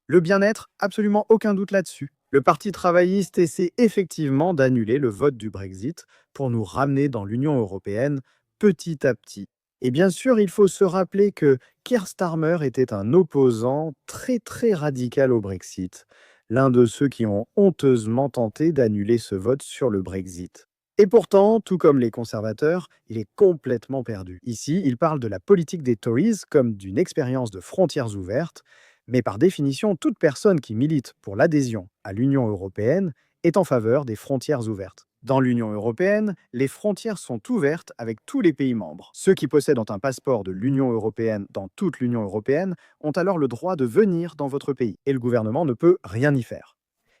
Le bien-être, absolument aucun doute là-dessus. Le Parti travailliste essaie effectivement d'annuler le vote du Brexit pour nous ramener dans l'Union européenne petit à petit. Et bien sûr, il faut se rappeler que Keir Starmer était un opposant très radical au Brexit, l'un de ceux qui ont honteusement tenté d'annuler ce vote sur le Brexit. Et pourtant, tout comme les conservateurs, il est complètement perdu. Ici, il parle de la politique des Tories comme d'une expérience de frontières ouvertes, mais par définition, toute personne qui milite pour l'adhésion à l'Union européenne est en faveur des frontières ouvertes. Dans l'Union européenne, les frontières sont ouvertes avec tous les pays membres. Ceux qui possèdent un passeport de l'Union européenne dans toute l'Union européenne ont alors le droit de venir dans votre pays, et le gouvernement ne peut rien y faire.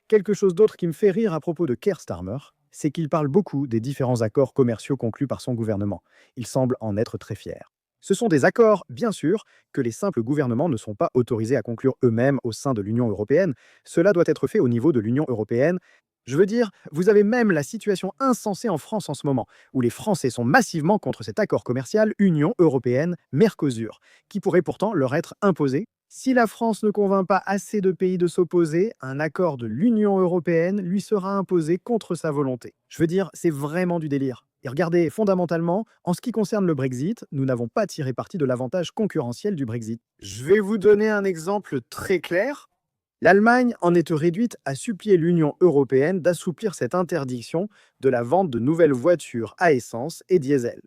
Quelque chose d'autre qui me fait rire à propos de Keir Starmer, c'est qu'il parle beaucoup des différents accords commerciaux conclus par son gouvernement. Il semble en être très fier. Ce sont des accords, bien sûr, que les simples gouvernements ne sont pas autorisés à conclure eux-mêmes au sein de l'Union européenne. Cela doit être fait au niveau de l'Union européenne. Je veux dire, vous avez même la situation insensée en France en ce moment, où les Français sont massivement contre cet accord commercial Union européenne-Mercosur, qui pourrait pourtant leur être imposé. Si la France ne convainc pas assez de pays de s'opposer, un accord de l'Union européenne lui sera imposé contre sa volonté. Je veux dire, c'est vraiment du délire. Et regardez, fondamentalement, en ce qui concerne le Brexit, nous n'avons pas tiré parti de l'avantage concurrentiel du Brexit. Je vais vous donner un exemple très clair. L'Allemagne en est réduite à supplier l'Union européenne d'assouplir cette interdiction de la vente de nouvelles voitures à essence et diesel.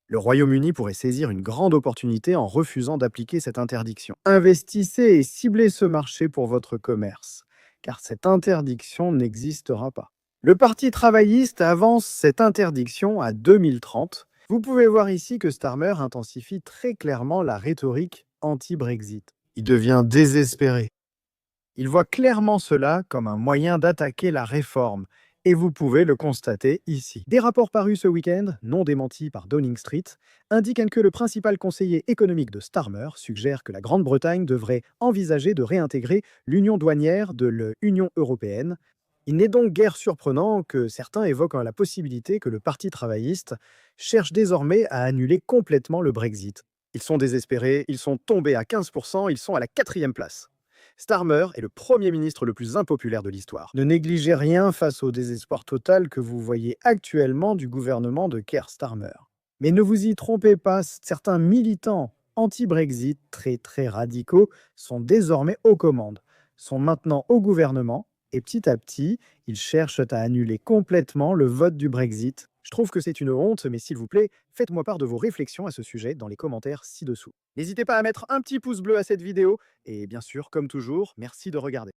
Le Royaume-Uni pourrait saisir une grande opportunité en refusant d'appliquer cette interdiction. Investissez et ciblez ce marché pour votre commerce, car cette interdiction n'existera pas. Le Parti travailliste avance cette interdiction à 2030. Vous pouvez voir ici que Starmer intensifie très clairement la rhétorique anti-Brexit. Il devient désespéré. Il voit clairement cela comme un moyen d'attaquer la réforme, et vous pouvez le constater ici. Des rapports parus ce week-end, non démentis par Downing Street, indiquent que le principal conseiller économique de Starmer suggère que la Grande-Bretagne devrait envisager de réintégrer l'union douanière de l'Union européenne. Il n'est donc guère surprenant que certains évoquent la possibilité que le Parti travailliste cherche désormais à annuler complètement le Brexit. Ils sont désespérés, ils sont tombés à 15%, ils sont à la 4e place. Starmer est le Premier ministre le plus impopulaire de l'histoire. Ne négligez rien face au désespoir total que vous voyez actuellement du gouvernement de Keir Starmer. Mais ne vous y trompez pas, certains militants anti-Brexit très radicaux sont désormais aux commandes, sont maintenant au gouvernement, et petit à petit, ils cherchent à annuler complètement le vote du Brexit. Je trouve que c'est une honte, mais s'il vous plaît, faites-moi part de vos réflexions à ce sujet dans les commentaires ci-dessous. N'hésitez pas à mettre un petit pouce bleu à cette vidéo, et bien sûr, comme toujours, merci de regarder.